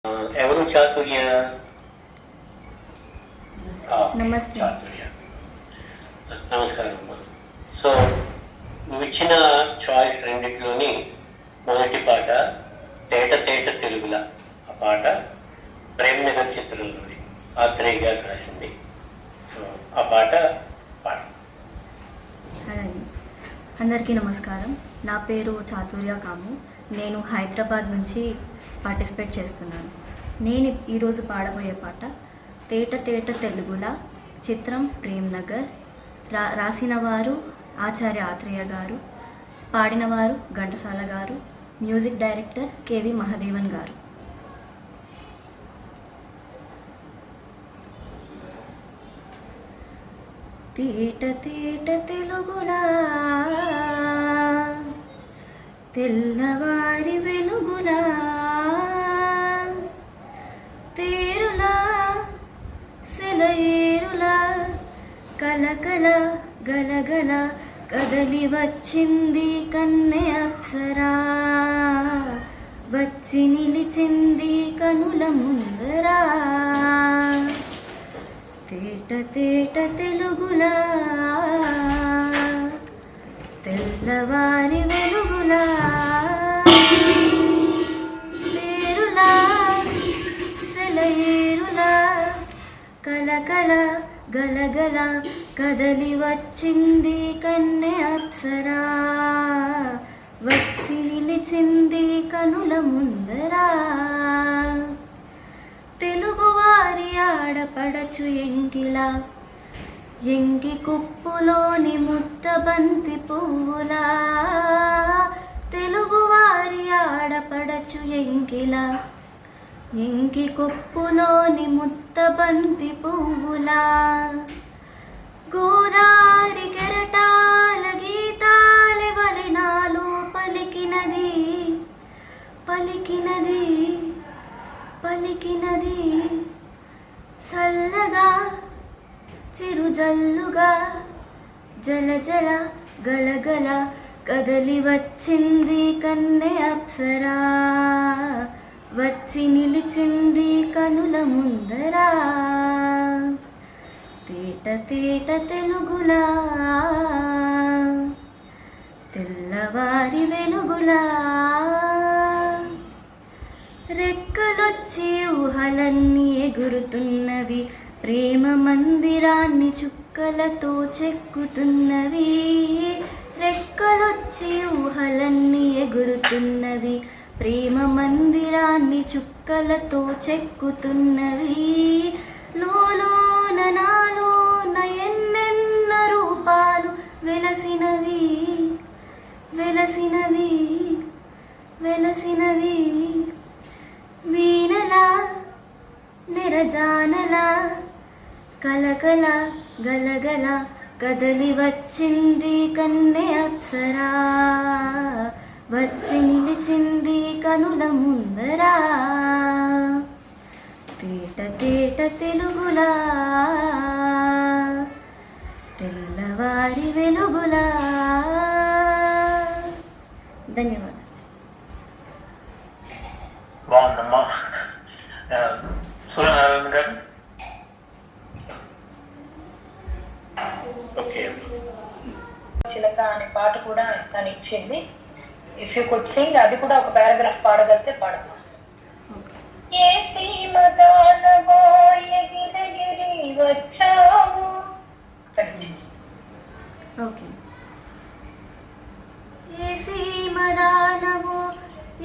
ఎవరు చాతుర్య? నమస్తే. చాతుర్య, నమస్కారం అమ్మా. సో నువ్వు ఇచ్చిన చాయిస్ రెండిట్లోని మొదటి పాట తేట తేట తెలుగుల. ఆ పాట ప్రేమ్ నగర్ చిత్రంలోని ఆత్రేయ గారు రాసింది. సో ఆ పాట పాట. అందరికీ నమస్కారం. నా పేరు చాతుర్య కాము. నేను హైదరాబాద్ నుంచి పార్టిసిపేట్ చేస్తున్నాను. నేను ఈరోజు పాడబోయే పాట తేట తేట తెలుగుల, చిత్రం ప్రేమ్ నగర్. రాసిన వారు ఆచార్య ఆత్రేయ గారు, పాడినవారు ఘంటసాల గారు, మ్యూజిక్ డైరెక్టర్ కేవి మహాదేవన్ గారు. తేట తేట తెలుగులా, తెల్లవారి వెలుగులా, తేరులా సెలయేరులా, కలకల గలగల కదలి వచ్చింది కన్నె అప్సరా, వచ్చి నిలిచింది కనుల ముందరా. తేట తేట తెలుగులా, తెల్లవారి వెలుగులా, తేరులా సెలయేరులా, కలకల గలగల కదలి వచ్చింది కన్నె అప్సరా, వచ్చి నిలిచింది కనుల ముందరా. తెలుగువారి ఆడపడచు ఎంకిలా, ఎంకి కుప్పులోని ముద్దబంతి పువ్వులా. తెలుగువారి ఆడపడచు ఎంకిలా, ఎంకి కుప్పులోని ముద్దబంతి పువ్వులా. గోదారి కెరటాల గీతాలె వలెనాలు పలికినది, పలికినది, పలికినది. చల్లగా చిరుజల్లుగా, జల జల గలగల కదలి వచ్చింది కన్నె అప్సరా, వచ్చి నిలిచింది కనుల ముందరా. తేట తేట తెలుగులా, తెల్లవారి వెలుగులా, రెక్కలొచ్చి ఊహలన్నీ ఎగురుతున్నవి, ప్రేమ మందిరాన్ని చుక్కలతో చెక్కుతున్నవి. రెక్కలొచ్చి ఊహలన్నీ ఎగురుతున్నవి, ప్రేమ మందిరాన్ని చుక్కలతో చెక్కుతున్నవి. లోలోన నాలోన ఎన్నెన్న రూపాలు వెలసినవి, వెలసినవి, వెలసినవి. వీణలా నిరజానలా, కలకల గలగల కదలి వచ్చింది కన్నె అప్సరా, వచ్చి నిలిచింది కనుల ముందరా. తేట తేట తెలుగులా, తెల్లవారి వెలుగులా. ధన్యవాదాలు. బాగుందమ్మా. సూర్యనారాయణ గారు. ఓకే. చిలక అనే పాట కూడా తను ఇచ్చింది. ఇఫ్ యూ కుడ్ సింగ్, అది కూడా ఒక పారాగ్రాఫ్ పాడగలితే పాడదు. ఏ సీమ దానవో ఎగిరెగిరి వచ్చావు, అక్కడి నుంచి. ఓకే. ఏ సీమదానవు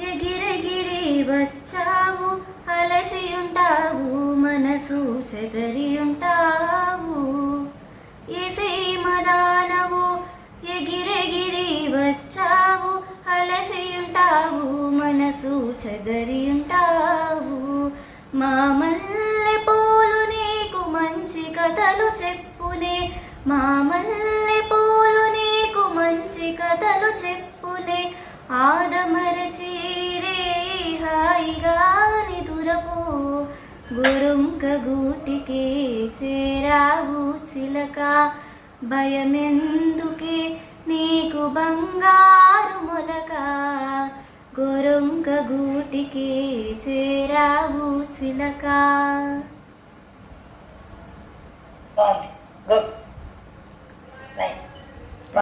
ఎగిరెగిరి వచ్చావు, అలసి ఉంటావు మనసు చెదరి ఉంటావు. ఏ సీమదానవు ఎగిరెగిరి వచ్చావు, అలసి ఉంటావు మనసు చెదరి ఉంటావు. మా మల్లె పూలు నీకు మంచి కథలు చెప్పునే, మా మల్లె పూలు నీకు మంచి కథలు చెప్పునే. ఆదమరచీరే హాయిగా నిదురపో, గురుంక గూటికే చేరావు చిలక. భయమెందుకే నీకు బంగారు మొలక, గొరొంగ గూటికే చేరావు చిలక. బాగుంది, గుడ్.